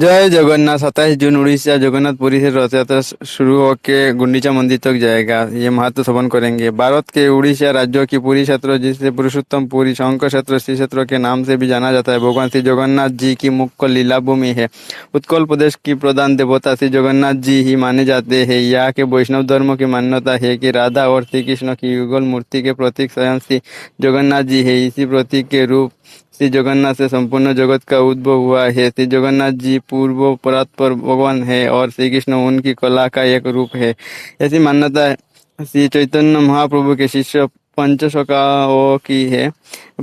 जय जगन्नाथ। 27 जून उड़ीसा जगन्नाथ पुरी से रथ यात्रा शुरू होकर गुंडीचा मंदिर तक जाएगा। ये महत्व श्रवण करेंगे। भारत के उड़ीसा राज्यों की पुरी क्षेत्र, जिसे पुरुषोत्तम पुरी, शंकर क्षेत्र, श्री क्षेत्र के नाम से भी जाना जाता है, भगवान श्री जगन्नाथ जी की मुख्य लीला भूमि है। उत्कल प्रदेश की प्रधान देवता श्री जगन्नाथ जी ही माने जाते हैं। यहाँ के वैष्णव धर्म की मान्यता है कि राधा और श्री कृष्ण की युगल मूर्ति के प्रतीक स्वयं श्री जगन्नाथ जी है। इसी प्रतीक के रूप श्री जगन्नाथ से संपूर्ण जगत का उद्भव हुआ है। श्री जगन्नाथ जी पूर्व परात्पर भगवान है और श्री कृष्ण उनकी कला का एक रूप है। ऐसी मान्यता है श्री चैतन्य महाप्रभु के शिष्य पंचशकाओं की है।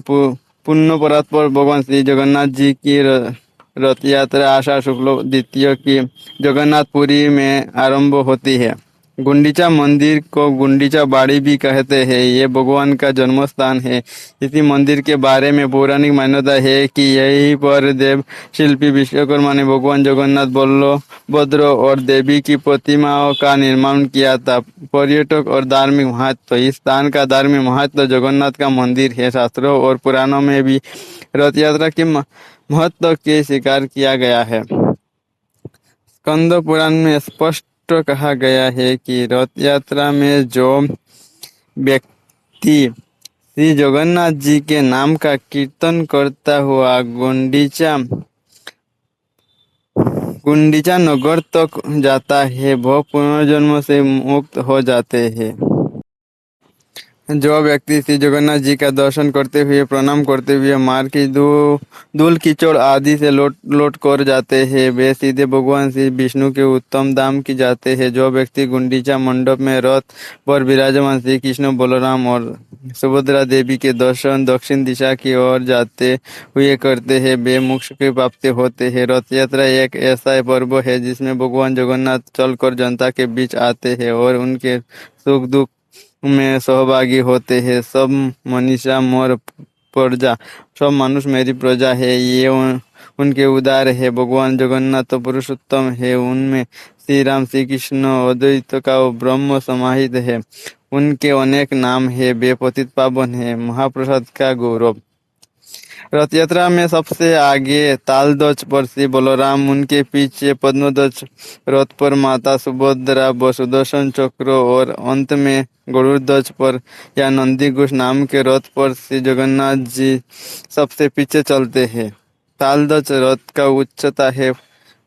पुण्य परात्पर भगवान श्री जगन्नाथ जी की रथ यात्रा आषाढ़ शुक्ल द्वितीय की जगन्नाथपुरी में आरंभ होती है। गुंडीचा मंदिर को गुंडीचा बाड़ी भी कहते हैं। ये भगवान का जन्म स्थान है। इसी मंदिर के बारे में पौराणिक मान्यता है कि यहीं पर देव शिल्पी विश्वकर्मा ने भगवान जगन्नाथ, बलभद्र और देवी की प्रतिमाओं का निर्माण किया था। पर्यटक और धार्मिक महत्व। इस स्थान का धार्मिक महत्व जगन्नाथ का मंदिर है। शास्त्रों और पुराणों में भी रथ यात्रा के महत्व के स्वीकार किया गया है। स्कंद पुराण में स्पष्ट कहा गया है कि रथ यात्रा में जो व्यक्ति श्री जगन्नाथ जी के नाम का कीर्तन करता हुआ गुंडीचा नगर तक जाता है, वह पुनर्जन्म से मुक्त हो जाते हैं। जो व्यक्ति श्री जगन्नाथ जी का दर्शन करते हुए, प्रणाम करते हुए मार्ग की धूल कीचड़ आदि से लौट कर जाते हैं, वे सीधे भगवान श्री विष्णु के उत्तम धाम की जाते हैं। जो व्यक्ति गुंडीचा मंडप में रथ पर विराजमान श्री कृष्ण, बलराम और सुभद्रा देवी के दर्शन दक्षिण दिशा की ओर जाते हुए करते हैं, वे मोक्ष की प्राप्ति होते हैं। रथ यात्रा एक ऐसा पर्व है जिसमें भगवान जगन्नाथ चलकर जनता के बीच आते हैं और उनके सुख दुख में सहभागी होते हैं। सब मनीषा मोर प्रजा, सब मनुष्य मेरी प्रजा है, ये उनके उदार है। भगवान जगन्नाथ तो पुरुषोत्तम है। उनमें श्री राम, श्री कृष्ण, अद्वैत का ब्रह्म समाहित है। उनके अनेक नाम है। वे पतित पावन है, महाप्रसाद का गौरव। रथ यात्रा में सबसे आगे तालध्वज पर श्री बलराम, उनके पीछे पद्मध्वज रथ पर माता सुभद्रा व सुदर्शन चक्र और अंत में गरुड़ध्वज पर या नंदीघोष नाम के रथ पर श्री जगन्नाथ जी सबसे पीछे चलते हैं। तालध्वज रथ का उच्चता है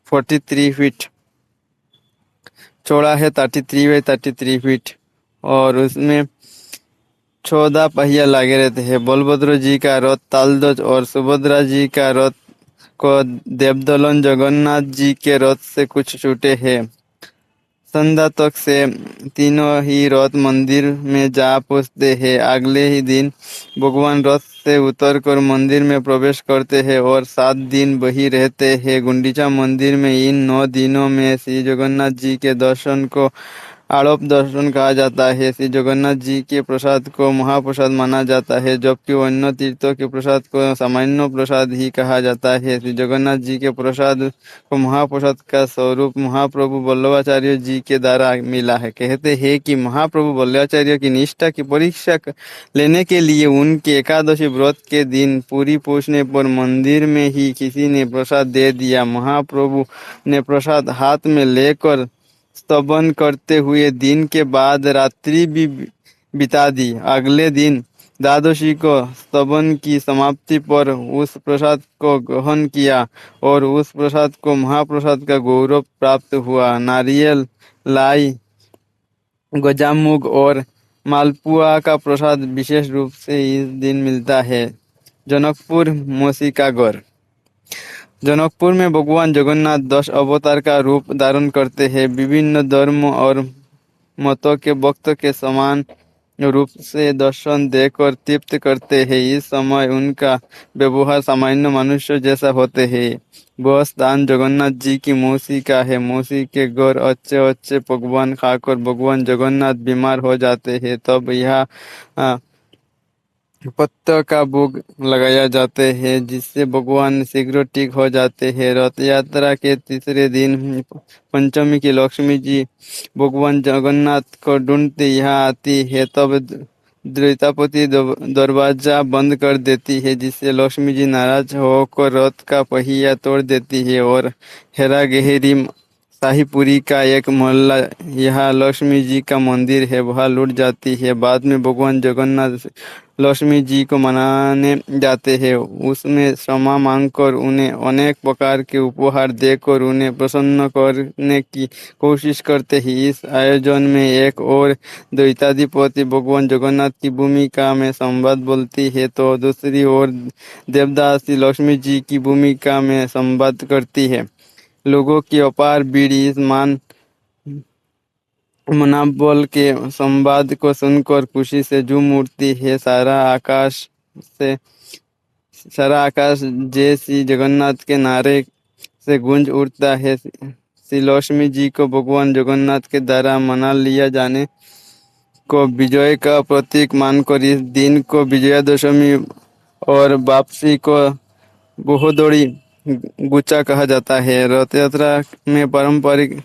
43 फीट, चौड़ा है 33 फीट और उसमें 14 पहिया लगे रहते हैं। बलभद्र जी का रथ तालध्वज और सुभद्रा जी का रथ को देवदलन जगन्नाथ जी के रथ से कुछ छूटे हैं। संध्या तक से तीनों ही रथ मंदिर में जा पहुंचते हैं। अगले ही दिन भगवान रथ से उतरकर मंदिर में प्रवेश करते हैं और 7 दिन वहीं रहते हैं। गुंडीचा मंदिर में इन 9 दिनों में श्री जगन्नाथ जी के दर्शन को आड़प दर्शन कहा जाता है। श्री जगन्नाथ जी के प्रसाद को महाप्रसाद माना जाता है, जबकि अन्य तीर्थों के प्रसाद को सामान्य प्रसाद ही कहा जाता है। श्री जगन्नाथ जी के प्रसाद को महाप्रसाद का स्वरूप महाप्रभु वल्लभाचार्य जी के द्वारा मिला है। कहते हैं कि महाप्रभु वल्लभाचार्य की निष्ठा की परीक्षा लेने के लिए उनके एकादशी व्रत के दिन पूरी पहुंचने पर मंदिर में ही किसी ने प्रसाद दे दिया। महाप्रभु ने प्रसाद हाथ में लेकर स्तवन करते हुए दिन के बाद रात्रि भी बिता दी। अगले दिन द्वादशी को स्तवन की समाप्ति पर उस प्रसाद को ग्रहण किया और उस प्रसाद को महाप्रसाद का गौरव प्राप्त हुआ। नारियल, लाई, गजामुग और मालपुआ का प्रसाद विशेष रूप से इस दिन मिलता है। जनकपुर मौसी का घर। जनकपुर में भगवान जगन्नाथ 10 अवतार का रूप धारण करते हैं। विभिन्न धर्म और मतों के भक्त के समान रूप से दर्शन देकर तृप्त करते हैं। इस समय उनका व्यवहार सामान्य मनुष्य जैसा होते हैं। वह स्थान जगन्नाथ जी की मौसी का है। मौसी के घर अच्छे अच्छे पकवान खाकर भगवान जगन्नाथ बीमार हो जाते हैं, तब यह पत्तों का भोग लगाया जाते हैं, जिससे भगवान शीघ्र ठीक हो जाते हैं। रथ यात्रा के तीसरे दिन पंचमी की लक्ष्मी जी भगवान जगन्नाथ को ढूंढते यहाँ आती है। तब द्वैतापति दरवाजा बंद कर देती है, जिससे लक्ष्मी जी नाराज होकर रथ का पहिया तोड़ देती है। और हेरा गहरी शाहीपुरी का एक मोहल्ला, यहाँ लक्ष्मी जी का मंदिर है, वहाँ लूट जाती है। बाद में भगवान जगन्नाथ लक्ष्मी जी को मनाने जाते हैं, उसमें क्षमा मांगकर उन्हें अनेक प्रकार के उपहार देकर उन्हें प्रसन्न करने की कोशिश करते हैं। इस आयोजन में एक और द्वैताधिपति भगवान जगन्नाथ की भूमिका में संवाद बोलती है, तो दूसरी ओर देवदासी लक्ष्मी जी की भूमिका में संवाद करती है। लोगों की अपार भीड़ इस मनोबल के संवाद को सुनकर खुशी से झूम उठती है। से सारा आकाश जय श्री जगन्नाथ के नारे से गूंज उठता है। श्री लक्ष्मी जी को भगवान जगन्नाथ के द्वारा मना लिया जाने को विजय का प्रतीक मानकर इस दिन को विजयादशमी और वापसी को बहुदोड़ी गुच्चा कहा जाता है। रथ यात्रा में पारंपरिक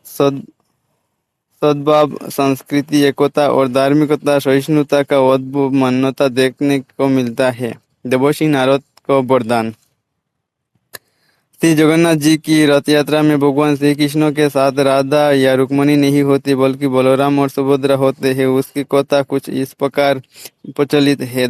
सद सद्भाव, संस्कृति, एकता और धार्मिकता, सहिष्णुता का अद्भुत मान्यता देखने को मिलता है। देवर्षि नारद को वरदान। श्री जगन्नाथ जी की रथ यात्रा में भगवान श्री कृष्ण के साथ राधा या रुक्मणी नहीं होती, बल्कि बलराम और सुभद्रा होते हैं। उसकी कथा कुछ इस प्रकार प्रचलित है।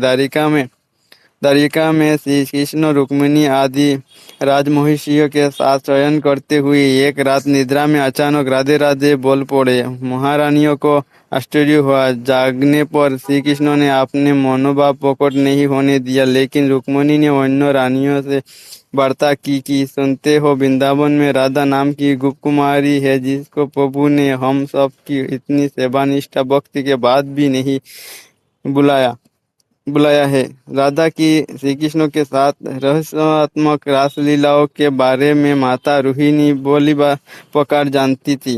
द्वारिका में श्री कृष्ण रुक्मिणी आदि राजमहिषियों के साथ शयन करते हुए एक रात निद्रा में अचानक राधे राधे बोल पड़े। महारानियों को आश्चर्य हुआ। जागने पर श्री कृष्ण ने अपने मनोभाव प्रकट नहीं होने दिया, लेकिन रुक्मिणी ने अन्य रानियों से वार्ता की कि सुनते हो, वृंदावन में राधा नाम की गुप्त कुमारी है, जिसको प्रभु ने हम सब की इतनी सेवा निष्ठा भक्ति के बाद भी नहीं बुलाया है। राधा की श्री कृष्ण के साथ रहस्यात्मक रासलीलाओं के बारे में माता रोहिणी बोली प्रकार जानती थी।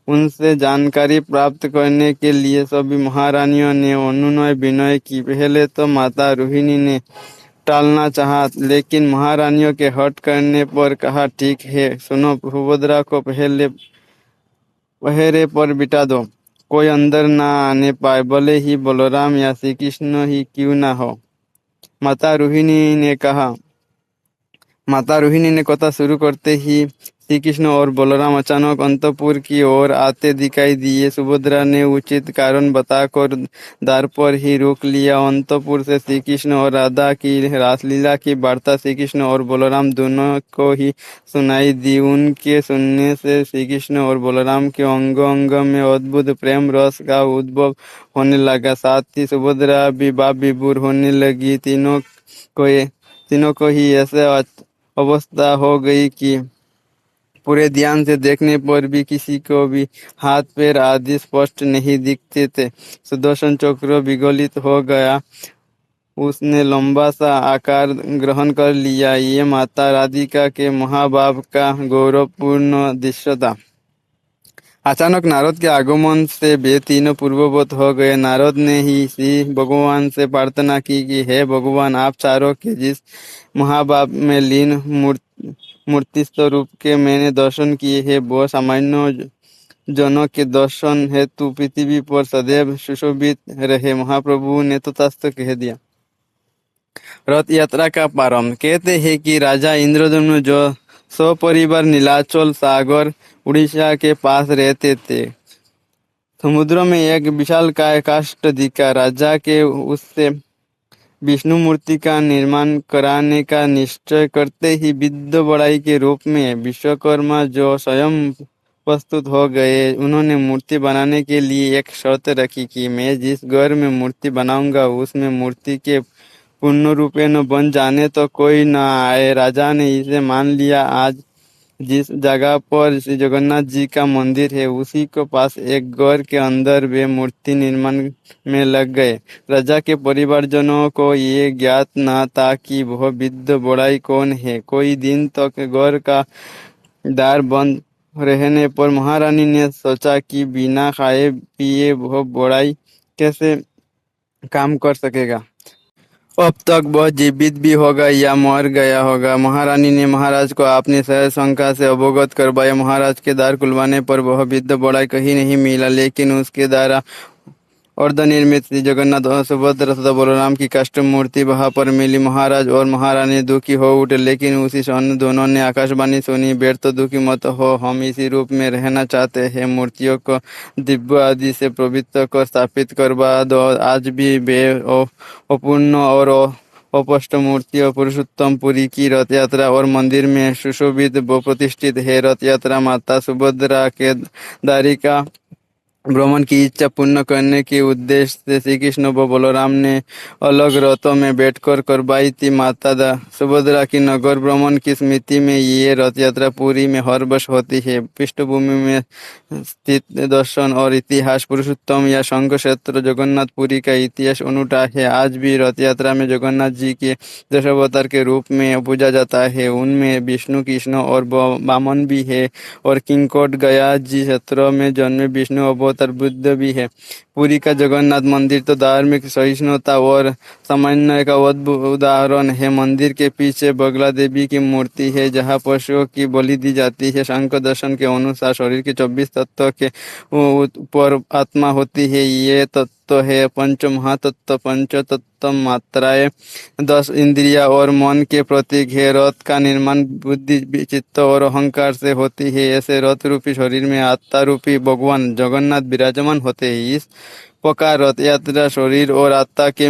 उनसे जानकारी प्राप्त करने के लिए सभी महारानियों ने अनुनय विनय की। पहले तो माता रोहिणी ने टालना चाहा, लेकिन महारानियों के हट करने पर कहा, ठीक है, सुनो, सुभद्रा को पहरे पर बिठा दो, कोई अंदर ना आने पाए, भले ही बलराम या श्री कृष्ण ही क्यों ना हो। माता रोहिणी ने कथा शुरू करते ही श्री कृष्ण और बलराम अचानक अंतपुर की ओर आते दिखाई दिए। सुभद्रा ने उचित कारण बताकर द्वार पर ही रोक लिया। अंतपुर से श्री कृष्ण और राधा की रासलीला की वार्ता श्री कृष्ण और बलराम दोनों को ही सुनाई दी। उनके सुनने से श्री कृष्ण और बलराम के अंग अंग में अद्भुत प्रेम रस का उद्भव होने लगा। साथ ही सुभद्रा भी बाप विभोर होने लगी। तीनों को ही ऐसे अवस्था हो गई कि पूरे ध्यान से देखने पर भी किसी को भी हाथ पैर आदि स्पष्ट नहीं दिखते थे। सुदर्शन चक्र विगलित हो गया, उसने लंबा सा आकार ग्रहण कर लिया। ये माता राधिका के महाभाव का गौरवपूर्ण दृश्य था। अचानक नारद के आगमन से वे तीनों पूर्ववत हो गए। नारद ने ही श्री भगवान से प्रार्थना की कि हे भगवान, आप चारों के जिस महाभाव में लीन मूर्तिस्थ रूप के मैंने दर्शन किए हैं, वो सामान्य जनों के दर्शन हेतु पृथ्वी पर सदैव सुशोभित रहे। महाप्रभु ने तथास्तु कह दिया। रथ यात्रा का प्रारंभ। कहते हैं कि राजा इंद्रद्युम्न जो सपरिवार नीलाचल सागर उड़ीसा के पास रहते थे, समुद्र में एक विशाल काय काष्ठ दिखा। राजा के उससे विष्णु मूर्ति का निर्माण कराने का निश्चय करते ही विद्या बड़ाई के रूप में विश्वकर्मा जो स्वयं प्रस्तुत हो गए। उन्होंने मूर्ति बनाने के लिए एक शर्त रखी कि मैं जिस घर में मूर्ति बनाऊंगा, उसमें मूर्ति के पूर्ण रूपेण बन जाने तो कोई न आए। राजा ने इसे मान लिया। आज जिस जगह पर श्री जगन्नाथ जी का मंदिर है, उसी के पास एक घर के अंदर वे मूर्ति निर्माण में लग गए। राजा के परिवारजनों को ये ज्ञात न था कि वह विद्या बड़ाई कौन है। कोई दिन तक घर का द्वार बंद रहने पर महारानी ने सोचा कि बिना खाए पिए वह बड़ाई कैसे काम कर सकेगा। अब तक वह जीवित भी होगा या मर गया होगा। महारानी ने महाराज को अपनी सहज शंका से अवगत करवाया। महाराज के द्वार खुलवाने पर वह विद्या बड़ाई कहीं नहीं मिला, लेकिन उसके द्वारा अर्धनिर्मित श्री जगन्नाथ और सुभद्रा तथा बलराम की काष्ठ मूर्ति वहां पर मिली। महाराज और महारानी दुखी हो उठे, लेकिन उसी क्षण दोनों ने आकाशवाणी सुनी, व्यर्थ दुखी मत हो, हम इसी रूप में रहना चाहते हैं। मूर्तियों को दिव्य आदि से पवित्र कर स्थापित करवा दो। आज भी वे अपूर्ण और अपष्ट मूर्ति और पुरुषोत्तम पुरी की रथ यात्रा और मंदिर में सुशोभित व प्रतिष्ठित है। रथ यात्रा माता सुभद्रा के द्वारिका भ्रमण की इच्छा पूर्ण करने के उद्देश्य से श्री कृष्ण व बलराम ने अलग रथों में बैठकर करवाई थी। सुभद्रा की नगर भ्रमण की स्मृति में ये रथ यात्रा पुरी में हर वर्ष होती है। पृष्ठभूमि में स्थित दर्शन और इतिहास पुरुषोत्तम या शंख क्षेत्र जगन्नाथपुरी का इतिहास अनूठा है। आज भी रथ यात्रा में जगन्नाथ जी के दशावतार के रूप में पूजा जाता है। उनमें विष्णु, कृष्ण और वामन भी है और किंकोट गया जी क्षेत्र में जन्मे विष्णु अवतार बुद्ध भी है। पुरी का जगन्नाथ मंदिर तो धार्मिक सहिष्णुता और समन्वय का अद्भुत उदाहरण है। मंदिर के पीछे बगला देवी की मूर्ति है, जहाँ पशुओं की बलि दी जाती है। शंकर दर्शन के अनुसार शरीर के 24 तत्व के ऊपर आत्मा होती है। ये तत्व है पंच महातत्व, पंच तत्व मात्राएं, 10 इंद्रिया और मन के प्रतीक है। रथ का निर्माण बुद्धि, चित्त और अहंकार से होती है। ऐसे रथ रूपी शरीर में आत्मा रूपी भगवान जगन्नाथ विराजमान होते हैं। इस प्रकार रथ यात्रा शरीर और आत्मा के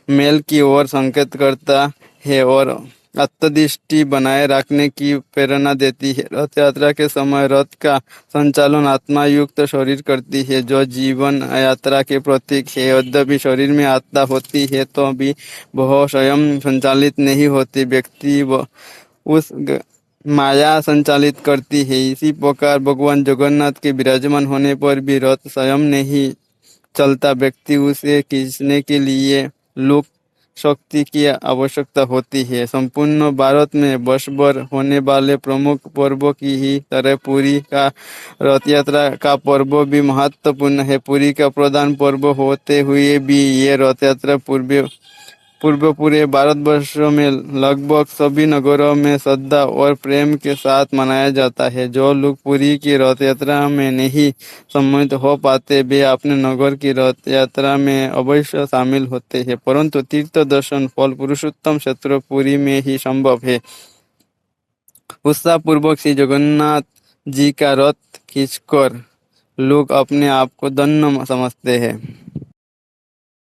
मेल की ओर संकेत करता है और आत्मदृष्टि बनाए रखने की प्रेरणा देती है। रथ यात्रा के समय रथ का संचालन आत्मा युक्त शरीर करती है, जो जीवन यात्रा के प्रतीक है। यद्यपि शरीर में आत्मा होती है तो भी वह स्वयं संचालित नहीं होती, व्यक्ति उस माया संचालित करती है। इसी प्रकार भगवान जगन्नाथ के विराजमान होने पर भी रथ स्वयं नहीं चलता, व्यक्ति उसे खींचने के लिए लोक शक्ति की आवश्यकता होती है। संपूर्ण भारत में वर्षभर होने वाले प्रमुख पर्वों की ही तरह पुरी का रथ यात्रा का पर्व भी महत्वपूर्ण है। पुरी का प्रधान पर्व होते हुए भी ये रथ यात्रा पूरे भारतवर्ष में लगभग सभी नगरों में श्रद्धा और प्रेम के साथ मनाया जाता है। जो लोग पुरी की रथ यात्रा में नहीं सम्मिलित हो पाते, वे अपने नगर की रथ यात्रा में अवश्य शामिल होते हैं, परंतु तीर्थ दर्शन फल पुरुषोत्तम क्षेत्र पुरी में ही संभव है। उत्साहपूर्वक श्री जगन्नाथ जी का रथ खींचकर लोग अपने आप को धन्य समझते हैं।